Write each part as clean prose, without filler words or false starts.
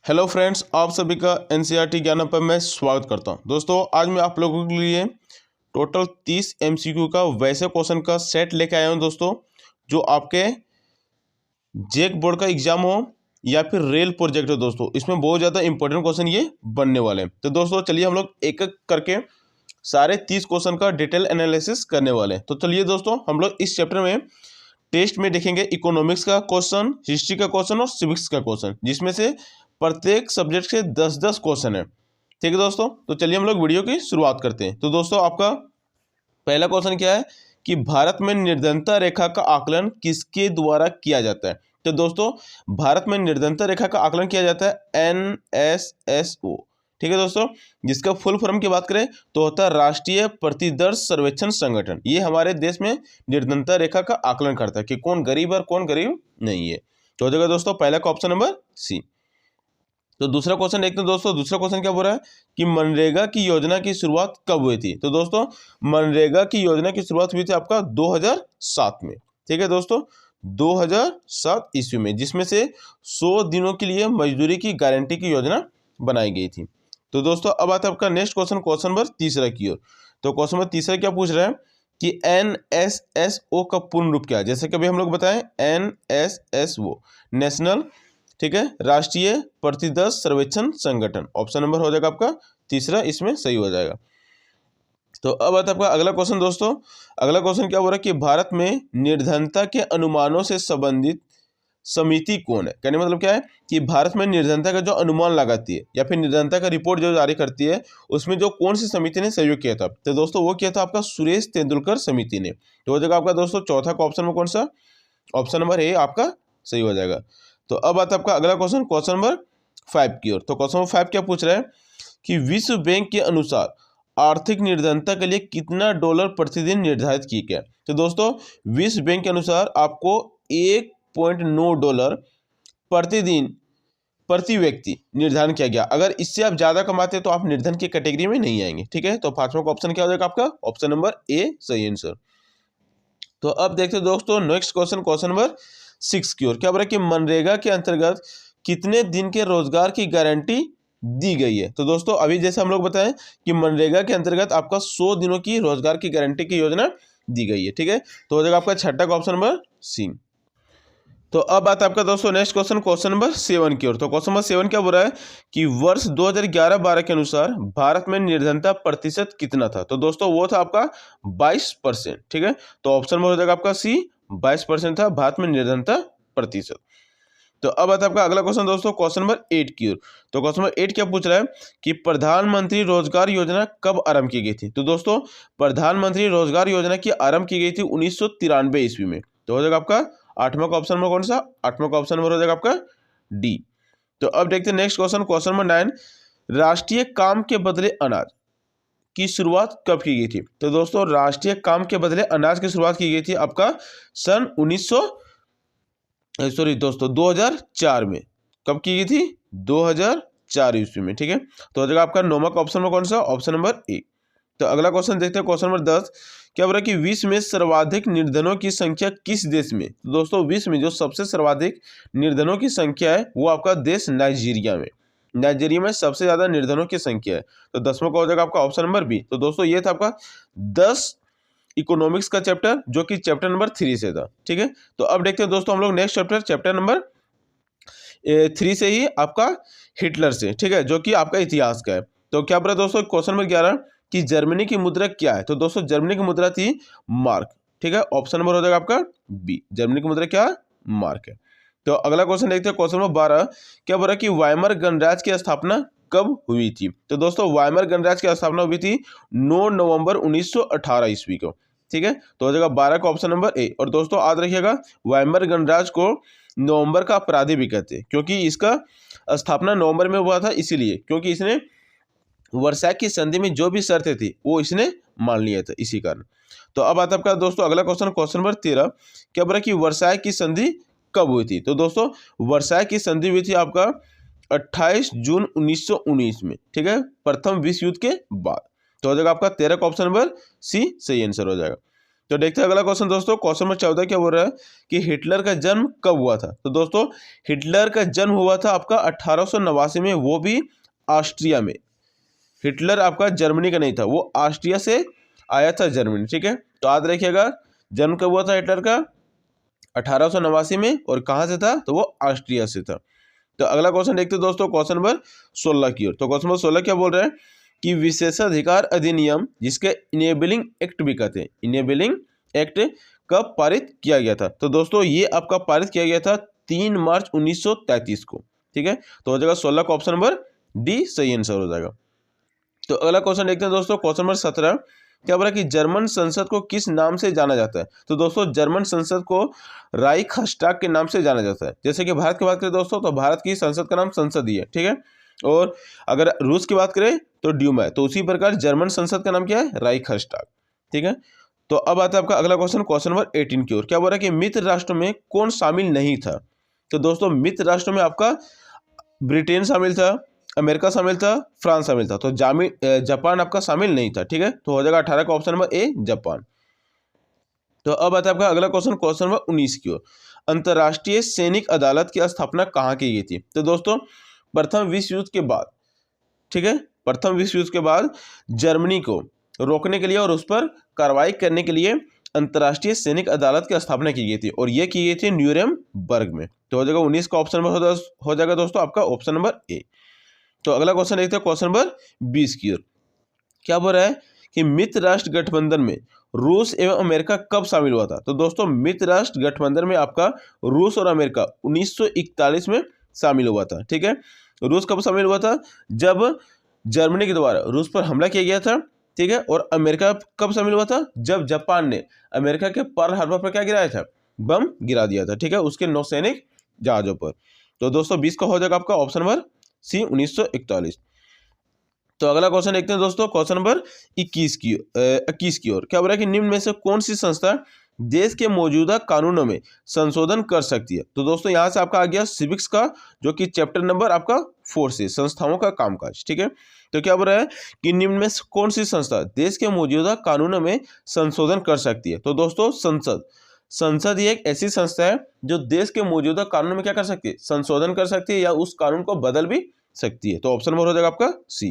Hello friends, आप सभी का एनसीईआरटी ज्ञान पर मैं स्वागत करता हूं। दोस्तों, आज मैं आप लोगों के लिए टोटल 30 एमसीक्यू का वैसे क्वेश्चन का सेट लेके आया हूं दोस्तों, जो आपके जेक बोर्ड का एग्जाम हो या फिर रेल प्रोजेक्ट हो दोस्तों, इसमें बहुत ज़्यादा इंपॉर्टेंट क्वेश्चन ये बनने वाले हैं। तो दोस्तों चलिए हम लोग एक एक करके सारे 30 क्वेश्चन का डिटेल एनालिसिस करने वाले हैं। तो चलिए दोस्तों, हम लोग इस चैप्टर में टेस्ट में देखेंगे इकोनॉमिक्स का क्वेश्चन, हिस्ट्री का क्वेश्चन और सिविक्स का क्वेश्चन, जिसमें से प्रत्येक सब्जेक्ट से 10-10 क्वेश्चन है। ठीक है दोस्तों, तो चलिए हम लोग वीडियो की शुरुआत करते हैं। तो दोस्तों, आपका पहला क्वेश्चन क्या है कि भारत में निर्धनता रेखा का आकलन किसके द्वारा किया जाता है। तो दोस्तों, भारत में निर्धनता रेखा का आकलन किया जाता है NSSO। ठीक है दोस्तों, जिसका फुल फॉर्म की बात करें तो होता है राष्ट्रीय प्रतिदर्श सर्वेक्षण संगठन। ये हमारे देश में निर्धनता रेखा का आकलन करता है कि कौन गरीब और कौन गरीब नहीं है। तो हो जाएगा दोस्तों पहला का ऑप्शन नंबर सी। तो दूसरा क्वेश्चन देखते हैं दोस्तों। दूसरा क्वेश्चन क्या बोल रहा है कि मनरेगा की योजना की शुरुआत कब हुई थी। तो दोस्तों, मनरेगा की योजना की शुरुआत हुई थी आपका 2007 में। ठीक है दोस्तों, 2007 ईस्वी में, जिसमें से 100 दिनों के लिए मजदूरी की गारंटी की योजना बनाई गई थी। तो दोस्तों, अब आता है आपका नेक्स्ट क्वेश्चन, क्वेश्चन नंबर तीसरा की ओर। तो क्वेश्चन नंबर तीसरा क्या पूछ रहा है कि NSSO का पूर्ण रूप क्या है। जैसे कि अभी हम लोग बताएं, NSSO नेशनल, ठीक है, राष्ट्रीय प्रतिदर्श सर्वेक्षण संगठन। ऑप्शन नंबर हो जाएगा आपका तीसरा, इसमें सही हो जाएगा। तो अब आता है आपका अगला क्वेश्चन दोस्तों। अगला क्वेश्चन क्या हो रहा है कि भारत में निर्धनता के अनुमानों से संबंधित समिति कौन है। कहने मतलब क्या है कि भारत में निर्धनता का जो अनुमान लगाती है या फिर निर्धनता का रिपोर्ट जो जारी करती है, उसमें जो कौन सी समिति ने सहयोग किया था। तो दोस्तों, वो किया था आपका सुरेश तेंदुलकर समिति ने। तो हो जाएगा आपका दोस्तों चौथा का ऑप्शन में कौन सा, ऑप्शन नंबर ए आपका सही हो जाएगा। तो अब आता है आपका अगला क्वेश्चन, क्वेश्चन नंबर 5 की ओर। तो क्वेश्चन नंबर 5 क्या पूछ रहा है कि विश्व बैंक के अनुसार आर्थिक निर्धनता के लिए कितना डॉलर प्रतिदिन निर्धारित किया गया। तो दोस्तों, विश्व बैंक के अनुसार आपको 1.9 डॉलर प्रतिदिन प्रति व्यक्ति निर्धारण किया गया। अगर इससे आप ज्यादा कमाते हैं तो आप निर्धन की कैटेगरी में नहीं आएंगे। ठीक है, तो पांचवा का ऑप्शन क्या हो जाएगा आपका, ऑप्शन नंबर ए सही आंसर। तो अब देखते हैं दोस्तों नेक्स्ट क्वेश्चन, क्वेश्चन नंबर 6 की ओर। क्या बोल रहा है कि मनरेगा के अंतर्गत कितने दिन के रोजगार की गारंटी दी गई है। तो दोस्तों, अभी जैसे हम लोग बताएं कि मनरेगा के अंतर्गत आपका 100 दिनों की रोजगार की गारंटी की योजना दी गई है। ठीक है, तो हो जाएगा आपका छठा का ऑप्शन नंबर सी। तो अब बात आपका दोस्तों नेक्स्ट क्वेश्चन, क्वेश्चन नंबर 7 की ओर। तो क्वेश्चन नंबर 7 क्या बोल रहा है कि वर्ष 2011-12 के अनुसार भारत में निर्धनता प्रतिशत कितना था। तो दोस्तों, वो था आपका 22%। ठीक है, तो ऑप्शन नंबर हो जाएगा आपका सी, 22% था भारत में निर्धनता प्रतिशत। तो अब आता है आपका अगला क्वेश्चन दोस्तों, क्वेश्चन नंबर 8 की ओर। तो क्वेश्चन नंबर 8 क्या पूछ रहा है कि प्रधानमंत्री रोजगार योजना कब आरंभ की गई थी। तो दोस्तों, प्रधानमंत्री रोजगार योजना की आरंभ की गई थी 1993 ईस्वी में। तो हो जाएगा आपका आठवां का ऑप्शन नंबर कौन सा, आठवां का ऑप्शन नंबर हो जाएगा आपका डी। तो अब देखते हैं नेक्स्ट क्वेश्चन, क्वेश्चन नंबर 9, राष्ट्रीय काम के बदले अनाज की शुरुआत कब की गई थी। तो दोस्तों, राष्ट्रीय काम के बदले अनाज की शुरुआत की गई थी आपका सन 2004 में। कब की गई थी, 2004 ईस्वी में। ठीक है, तो हो जाएगा आपका नौवां का ऑप्शन में कौन सा, ऑप्शन नंबर ए। तो अगला क्वेश्चन देखते हैं, क्वेश्चन नंबर 10 क्या बोल रहा है कि विश्व में सर्वाधिक निर्धनों की संख्या किस देश में। तो दोस्तों, विश्व में जो सबसे सर्वाधिक निर्धनों की संख्या है वो आपका देश नाइजीरिया में। नाइजीरिया में सबसे ज्यादा निर्धनों की संख्या है। तो 10वां का हो जाएगा आपका ऑप्शन नंबर बी। तो दोस्तों, ये था आपका 10 इकोनॉमिक्स का चैप्टर, जो कि चैप्टर नंबर 3 से था। ठीक है, तो अब देखते हैं दोस्तों हम लोग नेक्स्ट चैप्टर, चैप्टर नंबर 3 से ही आपका हिटलर से। ठीक है, जो कि आपका इतिहास का है। तो क्या बोल रहा है दोस्तों, क्वेश्चन नंबर 11 कि जर्मनी की मुद्रा क्या है। तो दोस्तों, जर्मनी की मुद्रा थी मार्क। ठीक है, ऑप्शन नंबर हो जाएगा आपका बी, जर्मनी की मुद्रा क्या, मार्क है। तो अगला क्वेश्चन देखते हैं, क्वेश्चन नंबर 12 क्या बोल रहा है कि वाइमर गणराज्य की स्थापना कब हुई थी। तो दोस्तों, वाइमर गणराज्य की स्थापना हुई थी 9 नवंबर 1918 ईस्वी को। ठीक है, तो हो जाएगा 12 का ऑप्शन नंबर ए। और दोस्तों याद रखिएगा, वाइमर गणराज्य को नवंबर का अपराधी भी कहते हैं, क्योंकि इसका स्थापना नवंबर में हुआ था, इसीलिए क्योंकि इसने वर्साई की संधि में जो भी शर्तें थी वो इसने मान लिया था, इसी कारण। तो अब आता है आपका दोस्तों अगला क्वेश्चन, क्वेश्चन नंबर 13 क्या बोला कि वर्साई की संधि कब हुई थी। तो दोस्तों, वर्साई की संधि हुई थी आपका 28 जून 1919 में। ठीक है, प्रथम विश्व युद्ध के बाद। तो हो जाएगा आपका 13 का ऑप्शन नंबर सी सही आंसर हो जाएगा। तो देखते हैं अगला क्वेश्चन दोस्तों। क्वेश्चन नंबर 14 क्या बोल रहा है कि हिटलर का जन्म कब हुआ था। तो दोस्तों हिटलर का जन्म हुआ था आपका 1889 में, वो भी ऑस्ट्रिया में। हिटलर आपका जर्मनी का नहीं था, वो ऑस्ट्रिया से आया था जर्मनी, ठीक है। तो याद रखिएगा जन्म कब हुआ था हिटलर का, 1889 में, और कहाँ से था, तो वो ऑस्ट्रिया से था। तो अगला क्वेश्चन देखते हैं दोस्तों क्वेश्चन नंबर 16 की ओर। तो क्वेश्चन नंबर 16 क्या बोल रहा है कि विशेषाधिकार अधिनियम, जिसके इनेबलिंग एक्ट भी कहते हैं, इनेबलिंग एक्ट कब पारित किया गया था। तो दोस्तों ये आपका पारित किया गया था 3 मार्च 1933 को, ठीक है। तो हो जाएगा 16 का ऑप्शन नंबर डी सही आंसर हो जाएगा। तो अगला क्वेश्चन देखते हैं दोस्तों क्वेश्चन नंबर 17 क्या बोला कि जर्मन संसद को किस नाम से जाना जाता है। तो दोस्तों जर्मन संसद को राइखस्टाग के नाम से जाना जाता है। जैसे कि भारत की बात करें दोस्तों, तो भारत की संसद का नाम संसद ही है, ठीक है। और अगर रूस की बात करें तो ड्यूमा है। तो उसी प्रकार जर्मन संसद का नाम क्या है, राइखस्टाग, ठीक है। तो अब आता है आपका अगला क्वेश्चन, क्वेश्चन नंबर 18 की ओर। क्या बोल रहा है कि मित्र राष्ट्र में कौन शामिल नहीं था। तो दोस्तों मित्र राष्ट्र में आपका ब्रिटेन शामिल था, अमेरिका शामिल था, फ्रांस शामिल था। तो जापान आपका शामिल नहीं था, ठीक है। तो हो जाएगा 18 का ऑप्शन नंबर ए जापान। तो अब आता है आपका अगला क्वेश्चन, क्वेश्चन नंबर 19 की ओर। अंतर्राष्ट्रीय सैनिक अदालत की स्थापना कहाँ की गई थी। तो दोस्तों प्रथम विश्व युद्ध के बाद, ठीक है, प्रथम विश्व युद्ध के बाद जर्मनी को रोकने के लिए और उस पर कार्रवाई करने के लिए अंतर्राष्ट्रीय सैनिक अदालत की स्थापना की गई थी, और यह की गई थी न्यूरेमबर्ग में। तो हो जाएगा 19 का ऑप्शन नंबर हो जाएगा दोस्तों आपका ऑप्शन नंबर ए। तो अगला क्वेश्चन देखते हैं क्वेश्चन नंबर 20 की ओर। क्या बोल रहा है कि मित्र राष्ट्र गठबंधन में रूस एवं अमेरिका कब शामिल हुआ था। तो दोस्तों मित्र राष्ट्र गठबंधन में आपका रूस और अमेरिका 1941 में शामिल हुआ था, ठीक है। रूस कब शामिल हुआ था, जब जर्मनी के द्वारा रूस पर हमला किया गया था, ठीक है। और अमेरिका कब शामिल हुआ था, जब जापान ने अमेरिका के पर्ल हार्बर पर क्या गिराया था, बम गिरा दिया था, ठीक है, उसके नौसैनिक जहाजों पर। तो दोस्तों 20 का हो जाएगा आपका ऑप्शन नंबर सी 1941। तो अगला क्वेश्चन देखते हैं दोस्तों क्वेश्चन नंबर 21 की ओर। क्या बोल रहा है कि निम्न में से कौन सी संस्था देश के मौजूदा कानूनों में संशोधन कर सकती है। तो दोस्तों यहां से आपका आ गया सिविक्स का, जो कि चैप्टर नंबर आपका 4 से संस्थाओं का कामकाज, ठीक है। तो क्या बोल रहा है कि निम्न में से कौन सी संस्था देश के मौजूदा कानूनों में संशोधन कर सकती है। तो दोस्तों संसद ही एक ऐसी संस्था है जो देश के मौजूदा कानून में क्या कर सकती है, संशोधन कर सकती है, या उस कानून को बदल भी सकती है। तो ऑप्शन नंबर हो जाएगा आपका सी।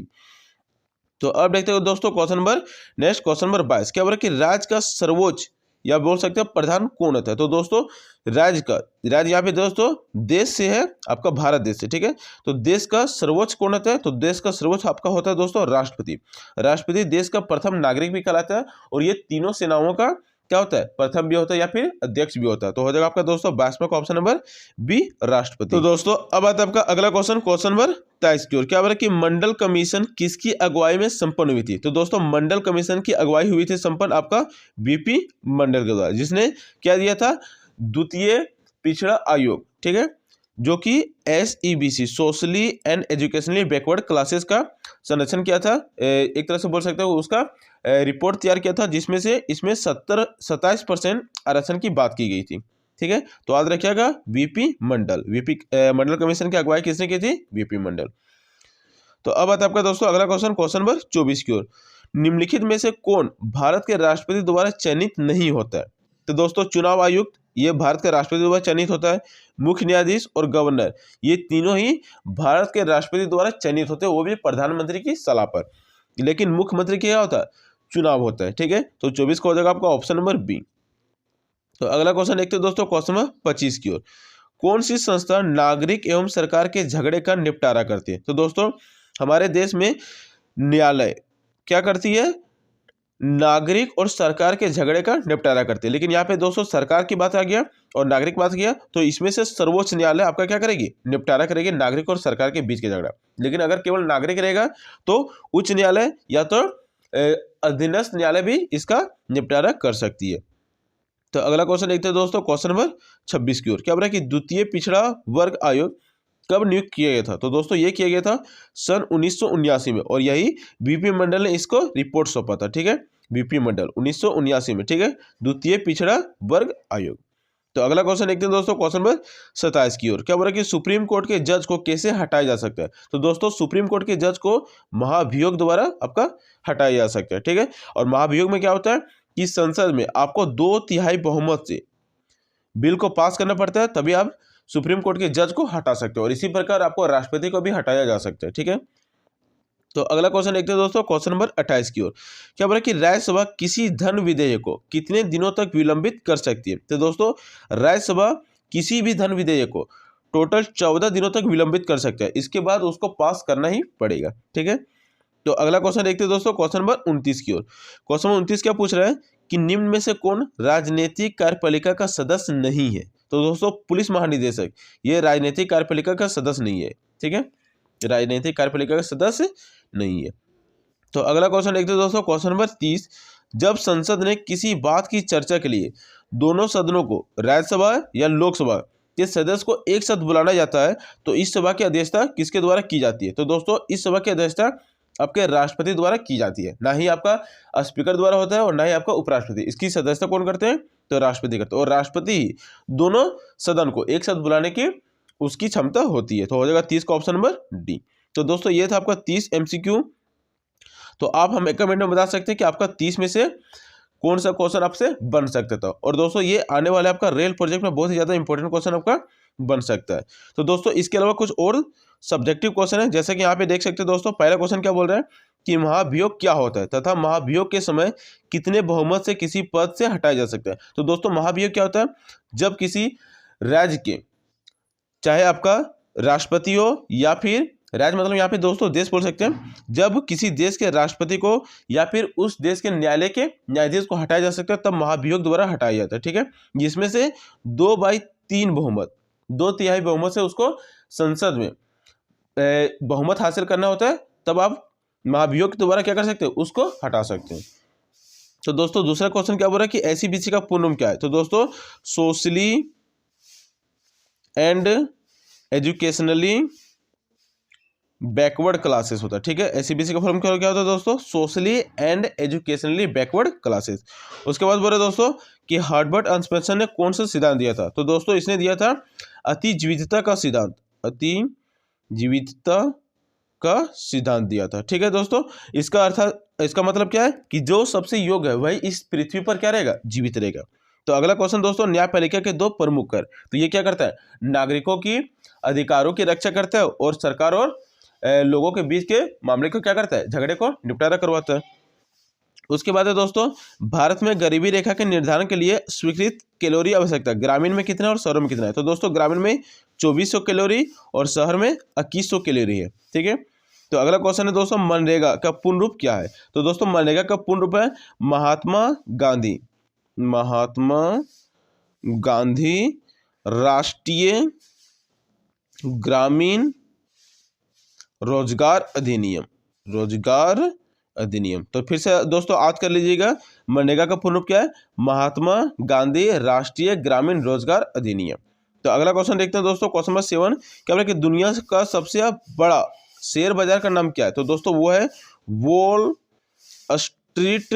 तो अब देखते हो दोस्तों question number next, question number 22। क्या बोल रहा है कि राज्य का सर्वोच्च या बोल सकते हैं प्रधान कौन होता है। तो दोस्तों राज्य यहाँ पे दोस्तों देश से है, आपका भारत देश से, ठीक है। तो देश का सर्वोच्च कौन होता है, तो देश का सर्वोच्च आपका होता है दोस्तों राष्ट्रपति। राष्ट्रपति देश का प्रथम नागरिक भी कहलाता है, और ये तीनों सेनाओं का क्या होता है, प्रथम भी होता है या फिर अध्यक्ष भी होता है। तो हो जाएगा आपका दोस्तों 22वां का ऑप्शन नंबर बी राष्ट्रपति। तो दोस्तों अब आता है आपका अगला क्वेश्चन, क्वेश्चन नंबर 23 की ओर। क्या बोल रहा है कि मंडल कमीशन किसकी अगुवाई में संपन्न हुई थी। तो दोस्तों मंडल कमीशन की अगुवाई हुई थी संपन्न आपका बीपी मंडल के द्वारा, जिसने क्या दिया था, द्वितीय पिछड़ा आयोग, ठीक है, जो कि SEBC socially and educationally backward classes का संरक्षण किया था। एक तरह से बोल सकते हो उसका रिपोर्ट तैयार किया था, जिसमें से इसमें 27% आरक्षण की बात की गई थी, ठीक है। तो याद रखिएगा बीपी मंडल कमीशन की अगुवाई किसने की थी, बीपी मंडल। तो अब आता है आपका दोस्तों अगला क्वेश्चन, क्वेश्चन नंबर 24 की ओर। निम्नलिखित में से कौन भारत के राष्ट्रपति द्वारा चयनित नहीं होता है। तो दोस्तों चुनाव आयुक्त ये भारत के राष्ट्रपति द्वारा चयनित होता है, मुख्य न्यायाधीश और गवर्नर ये तीनों ही भारत के राष्ट्रपति द्वारा चयनित होते हैं, वो भी प्रधानमंत्री की सलाह पर। लेकिन मुख्यमंत्री क्या होता है, चुनाव होता है, ठीक है। तो 24 का हो जाएगा आपका ऑप्शन नंबर बी। तो अगला क्वेश्चन देखते हैं दोस्तों क्वेश्चन नंबर 25 की ओर। कौन सी संस्था नागरिक एवं सरकार के झगड़े का निपटारा करती है। तो दोस्तों हमारे देश में न्यायालय क्या करती है, नागरिक और सरकार के झगड़े का निपटारा करते हैं। लेकिन यहाँ पे दोस्तों सरकार की बात आ गया और नागरिक बात किया, तो इसमें से सर्वोच्च न्यायालय आपका क्या करेगी, निपटारा करेगी नागरिक और सरकार के बीच के झगड़ा। लेकिन अगर केवल नागरिक रहेगा तो उच्च न्यायालय या तो अधीनस्थ न्यायालय भी इसका निपटारा कर सकती है। तो अगला क्वेश्चन देखते हैं दोस्तों क्वेश्चन नंबर 26 की ओर। क्या बोल रहा है कि द्वितीय पिछड़ा वर्ग आयोग कब नियुक्त किया गया था। तो दोस्तों ये किया गया था सन 1979 में, और यही बीपी मंडल ने इसको रिपोर्ट सौंपा था, ठीक है, बीपी मंडल 1979 में, ठीक है, द्वितीय पिछड़ा वर्ग आयोग। तो अगला क्वेश्चन देखते हैं दोस्तों क्वेश्चन नंबर 27 की ओर। क्या बोल रहा है कि सुप्रीम कोर्ट के जज को कैसे हटाया जा सकता है। तो दोस्तों सुप्रीम कोर्ट के जज को महाभियोग द्वारा आपका हटाया जा सकता है, ठीक है। और महाभियोग में क्या होता है कि संसद में आपको 2/3 बहुमत से बिल को पास करना पड़ता है, तभी आप सुप्रीम कोर्ट के जज को हटा सकते हो, और इसी प्रकार आपको राष्ट्रपति को भी हटाया जा सकता है। ठीक है, तो अगला क्वेश्चन देखते हैं दोस्तों, क्वेश्चन नंबर 28 की ओर। क्या बोला कि राज्यसभा किसी धन विधेयक को कितने दिनों तक विलंबित कर सकती है? तो दोस्तों राज्यसभा किसी भी धन विधेयक को टोटल 14 दिनों तक विलंबित कर सकता है, इसके बाद उसको पास करना ही पड़ेगा। ठीक है, तो अगला क्वेश्चन देखते हैं दोस्तों, क्वेश्चन नंबर 29 की ओर। क्वेश्चन नंबर 29 क्या पूछ रहा है कि निम्न में से कौन राजनीतिक कार्यपालिका का सदस्य नहीं है? तो दोस्तों पुलिस महानिदेशक ये राजनीतिक कार्यपालिका का सदस्य नहीं है। ठीक है, राजनीतिक कार्यपालिका का सदस्य नहीं है। तो अगला क्वेश्चन देखते हैं दोस्तों, क्वेश्चन नंबर 30। जब संसद ने किसी बात की चर्चा के लिए दोनों सदनों को, राज्यसभा या लोकसभा के सदस्य को एक साथ बुलाना जाता है, तो इस सभा की अध्यक्षता किसके द्वारा की जाती है? तो दोस्तों इस सभा की अध्यक्षता आपके राष्ट्रपति द्वारा की जाती है, ना ही आपका स्पीकर द्वारा होता है और ना ही आपका उपराष्ट्रपति। इसकी सदस्यता कौन करते हैं? तो राष्ट्रपति करते हैं, और राष्ट्रपति ही दोनों सदन को एक साथ बुलाने की उसकी क्षमता होती है। तो हो जाएगा 30 का ऑप्शन नंबर डी। तो दोस्तों ये था आपका 30 MCQ। तो आप हमें कमेंट में बता सकते हैं कि आपका 30 में से कौन सा क्वेश्चन आपसे बन सकता था। और दोस्तों ये आने वाले आपका रेल प्रोजेक्ट में बहुत ही ज़्यादा इंपॉर्टेंट क्वेश्चन आपका बन सकता है। तो दोस्तों इसके अलावा कुछ और सब्जेक्टिव क्वेश्चन है, जैसे कि यहाँ पे देख सकते हैं दोस्तों। पहला क्वेश्चन क्या बोल रहा है कि महाभियोग क्या होता है तथा महाभियोग के समय कितने बहुमत से किसी पद से हटाया जा सकता है? तो दोस्तों महाभियोग क्या होता है? जब किसी राज्य के, चाहे आपका राष्ट्रपति हो या फिर राज्य मतलब यहाँ पे दोस्तों देश बोल सकते हैं, जब किसी देश के राष्ट्रपति को या फिर उस देश के न्यायालय के न्यायाधीश को हटाया जा सकता है, तब महाभियोग द्वारा हटाया जाता है। ठीक है, जिसमें से 2/3 बहुमत, 2/3 बहुमत से उसको संसद में बहुमत हासिल करना होता है, तब आप महाभियोग के द्वारा क्या कर सकते हो? उसको हटा सकते हैं। तो दोस्तों दूसरा क्वेश्चन क्या बोल रहा है कि SEBC का पूर्ण रूप क्या है? तो दोस्तों socially and educationally backward classes होता है। ठीक है, SEBC का फॉर्म क्या होता है दोस्तों? Socially and educationally backward classes. उसके बाद बोल रहे दोस्तों कि हार्वर्ड अंशपेंशन ने कौन सा सिद्धांत दिया था? तो दोस्तों इसने दिया था अतिजीवितता का सिद्धांत, अतिजीवितता का सिद्धांत दिया था। ठीक है दोस्तों, इसका अर्थ, इसका मतलब क्या है कि जो सबसे योग्य है वही इस पृथ्वी पर क्या रहेगा? जीवित रहेगा। तो अगला क्वेश्चन दोस्तों, न्यायपालिका के 2 प्रमुख कर। तो ये क्या करता है? नागरिकों की अधिकारों की रक्षा करता है और सरकार और लोगों के बीच के मामले को क्या करता है? झगड़े को निपटारा करवाता है। उसके बाद है दोस्तों, भारत में गरीबी रेखा के निर्धारण के लिए स्वीकृत कैलोरी आवश्यकता ग्रामीण में कितना और शहरों में कितना है? तो दोस्तों ग्रामीण में 2400 कैलोरी और शहर में 2100 कैलोरी है। ठीक है, तो अगला क्वेश्चन है दोस्तों, मनरेगा का पूर्ण रूप क्या है? तो दोस्तों मनरेगा का पूर्ण रूप है महात्मा गांधी राष्ट्रीय ग्रामीण रोजगार अधिनियम। तो फिर से दोस्तों याद कर लीजिएगा, मनरेगा का पूर्ण रूप क्या है? महात्मा गांधी राष्ट्रीय ग्रामीण रोजगार अधिनियम। तो अगला क्वेश्चन देखते हैं दोस्तों, क्वेश्चन नंबर 7। क्या बोला कि दुनिया का सबसे बड़ा शेयर बाजार का नाम क्या है? तो दोस्तों वो है वॉल स्ट्रीट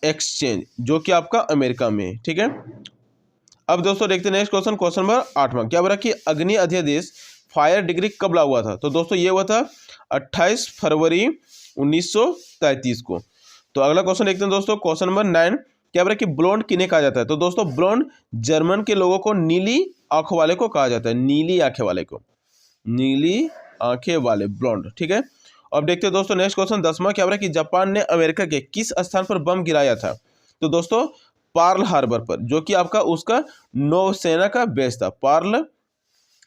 एक्सचेंज, जो कि आपका अमेरिका में है। ठीक है, अब दोस्तों देखते हैं नेक्स्ट क्वेश्चन, क्वेश्चन नंबर 8। क्या बोला कि अग्नि अध्यादेश फायर डिग्री कब लागू हुआ था? तो दोस्तों ये हुआ था 28 फरवरी 1933 को। तो अगला क्वेश्चन देखते हैं दोस्तों, क्वेश्चन नंबर 9। क्या बोला कि ब्लोंड किन्हें कहा जाता है? तो दोस्तों ब्लोंड जर्मन के लोगों को नीली आंखों वाले को कहा जाता है, नीली आंखें वाले ब्लोंड। ठीक है, अब देखते हैं दोस्तों नेक्स्ट क्वेश्चन 10वां। क्या बोला कि जापान ने अमेरिका के किस स्थान पर बम गिराया था? तो दोस्तों पर्ल हार्बर पर, जो कि आपका उसका नौसेना का बेस था, पर्ल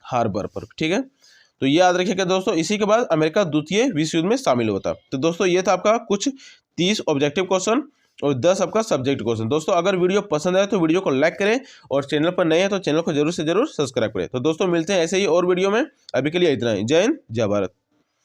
हार्बर पर। ठीक है, तो ये याद रखिएगा दोस्तों। इसी के बाद अमेरिका द्वितीय विश्व युद्ध में शामिल होता। तो दोस्तों ये था आपका कुछ 30 ऑब्जेक्टिव क्वेश्चन और 10 आपका सब्जेक्ट क्वेश्चन। दोस्तों अगर वीडियो पसंद आए तो वीडियो को लाइक करें और चैनल पर नए हैं तो चैनल को जरूर से जरूर सब्सक्राइब करें। तो दोस्तों मिलते हैं ऐसे ही और वीडियो में, अभी के लिए इतना ही। जय हिंद, जय भारत।